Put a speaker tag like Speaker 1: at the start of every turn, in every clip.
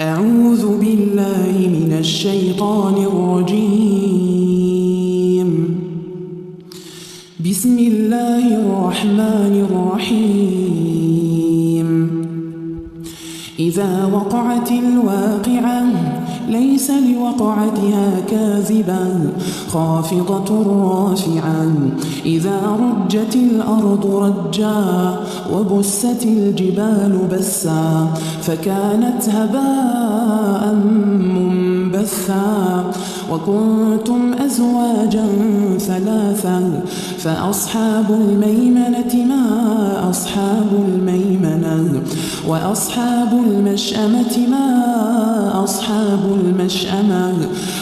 Speaker 1: أعوذ بالله من الشيطان الرجيم. بسم الله الرحمن الرحيم. إذا وقعت الواقعة ليس لوقعتها كاذبة خافضة رافعة إذا رجت الأرض رجا وبست الجبال بسا فكانت هباء منبثا وكنتم أزواجا ثلاثا فأصحاب الميمنة ما أصحاب الميمنة وأصحاب المشأمة ما أصحاب المشأمة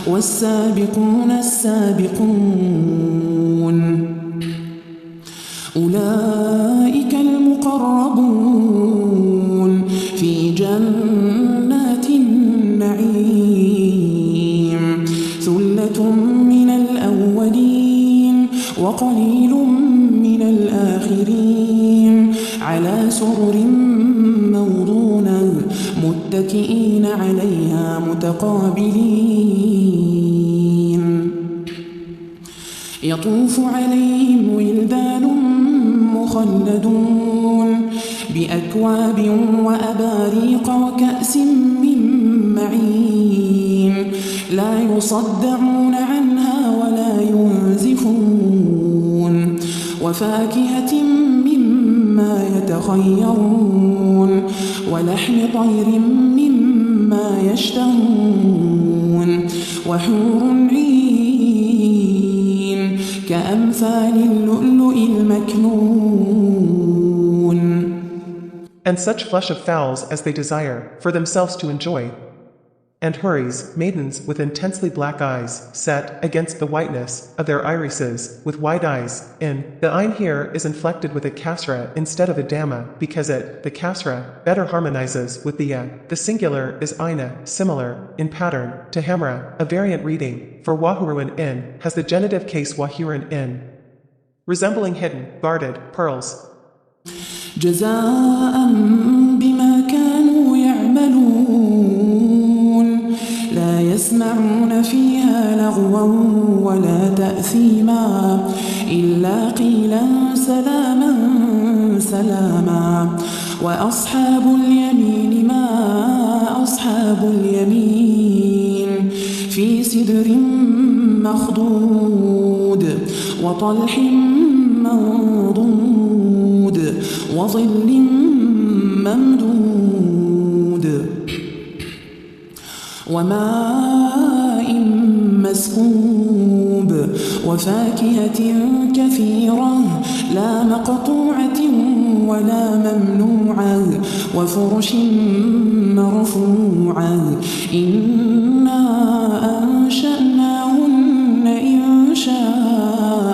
Speaker 1: والسابقون السابقون أولئك المقربون في جنات النعيم ثلة من الأولين وقليل من الآخرين على سرر موضونة متكئين عليها متقابلين يطوف عليهم ولدان مخلدون بأكواب وأباريق وكأس من معين لا يصدعون عنها ولا ينزفون وفاكهة مما يتخيرون ولحم طير مما يشتهون وحور عين كأمثال اللؤلؤ المكنون.
Speaker 2: And such flesh of fowls as they desire, for themselves to enjoy. And houris, maidens with intensely black eyes, set against the whiteness of their irises, with wide eyes. The ayn here is inflected with a kasra instead of a dhamma, because the kasra, better harmonizes with the ya. The singular is aina, similar, in pattern, to hamra, a variant reading, for wahurun in, has the genitive case wahurun in, resembling hidden, guarded, pearls.
Speaker 1: جزاء بما كانوا يعملون لا يسمعون فيها لغوا ولا تأثيما إلا قيلا سلاما سلاما وأصحاب اليمين ما أصحاب اليمين في سدر مخضود وطلح منضود وظل ممدود وماء مسكوب وفاكهة كثيرة لا مقطوعة ولا ممنوعة وفرش مرفوعة إنا أنشأناهن إنشاء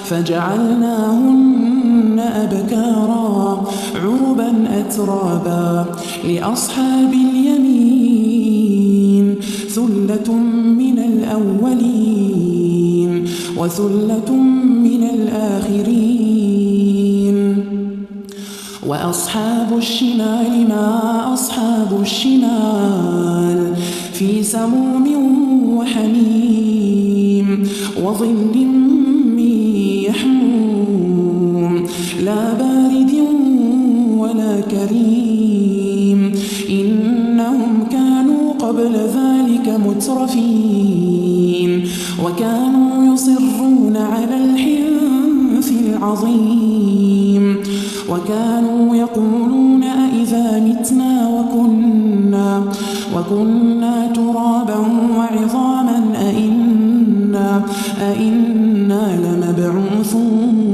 Speaker 1: فجعلناهن أبكارا عربا أترابا لأصحاب اليمين ثلة من الأولين وثلة من الآخرين وأصحاب الشمال ما أصحاب الشمال في سموم وحميم وظل يحموم لا بارد ولا كريم إنهم كانوا قبل ذلك مترفين وكانوا يصرون على الحنث العظيم وكانوا يقولون أئذا متنا وكنا ترابا وعظاما أئنا لمبعوثون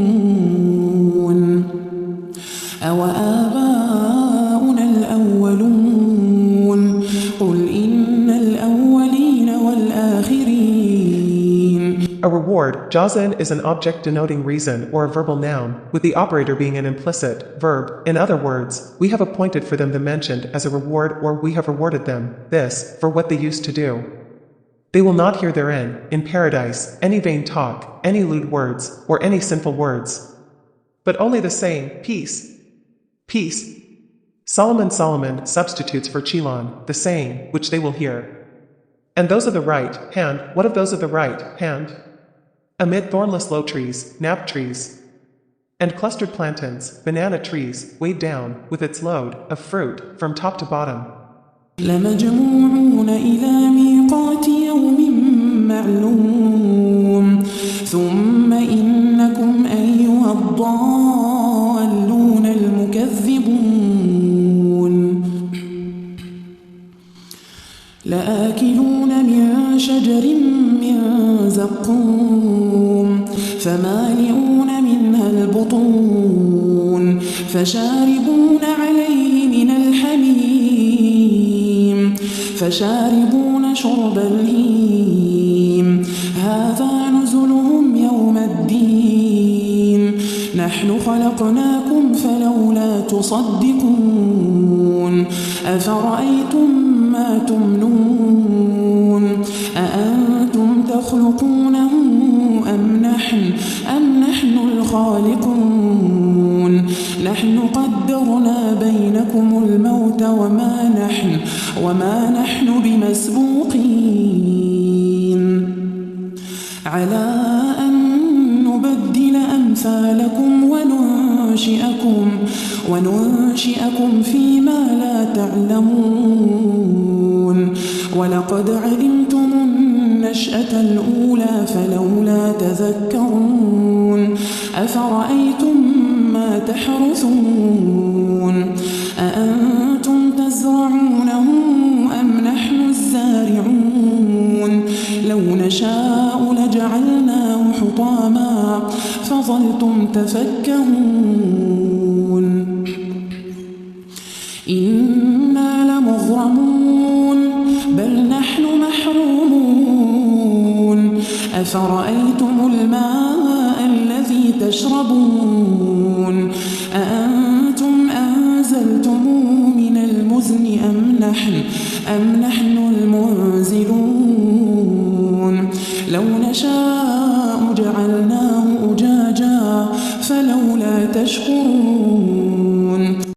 Speaker 1: أوآباؤنا الأولون قل إن الأولين والآخرين.
Speaker 2: A reward, jazan, is an object denoting reason or a verbal noun, with the operator being an implicit verb. In other words, we have appointed for them the mentioned as a reward, or we have rewarded them, this, for what they used to do. They will not hear therein, in paradise, any vain talk, any lewd words, or any sinful words, but only the saying, peace, peace, Solomon substitutes for Chilon the saying which they will hear. And those of the right hand, what of those of the right hand? Amid thornless low trees, nap trees, and clustered plantains, banana trees, weighed down with its load of fruit from top to bottom.
Speaker 1: لمجموعون إلى ميقات يوم معلوم ثم إنكم أيها الضالون المكذبون لآكلون من شجر من زقوم فمالئون منها البطون فشاربون عليه من الحميم فشاربون شرب الهيم هذا نزلهم يوم الدين نحن خلقناكم فلولا تصدقون أفرأيتم ما تمنون أأنتم تخلقونه أم نحن الخالقون نحن قدرنا بينكم الموت وما نحن بمسبوقين على أن نبدل أمثالكم وننشئكم فيما لا تعلمون ولقد علمتم النشأة الأولى فلولا تذكرون أفرأيتم ما تحرثون أأنتم تزرعونه أم نحن الزارعون لو نشاء لجعلناه حطاما فظلتم تفكهون إنا لمغرمون بل نحن محرومون أفرأيتم الماء الذي تشربون أأنتم أنزلتموه من المزن أم نحن المنزلون لو نشاء جعلناه أجاجا فلولا تشكرون